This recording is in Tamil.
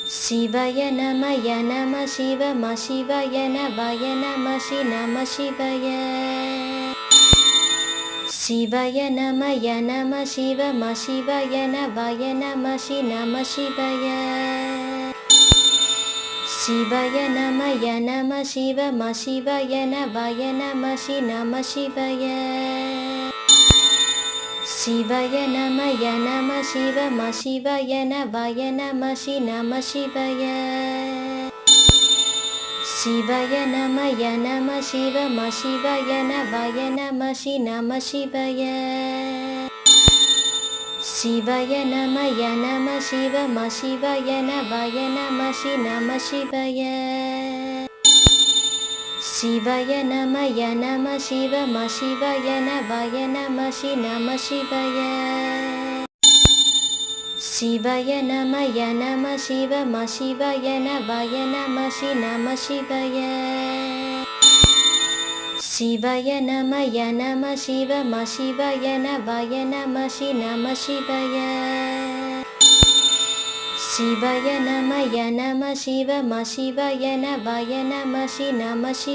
சிவய நமய நம சிவம சிவய நவய நம சி நம சிவய. சிவய நமய நம சிவம சிவய நவய நம சி நம சிவய. சிவய நமய நம சிவம சிவய நவய நம சி நம சிவய. சிவய நமய நம சிவம சிவய நவய நம சி நம சிவய. சிவய நமய நம சிவம சிவய நவய நம சி நம சிவய. சிவய நமய நம சிவம சிவய நவய நம சி நம சிவய. சிவய நமய நம சிவம சிவய நவய நம சி நம சிவய. சிவய நமய நம சிவம சிவய நவய நம சி நம சிவய. சிவய நமய நம சிவம சிவய நவய நம சி நம சிவய. சிவய நமய நம சிவம சிவய நவய நம சி நம சிவய.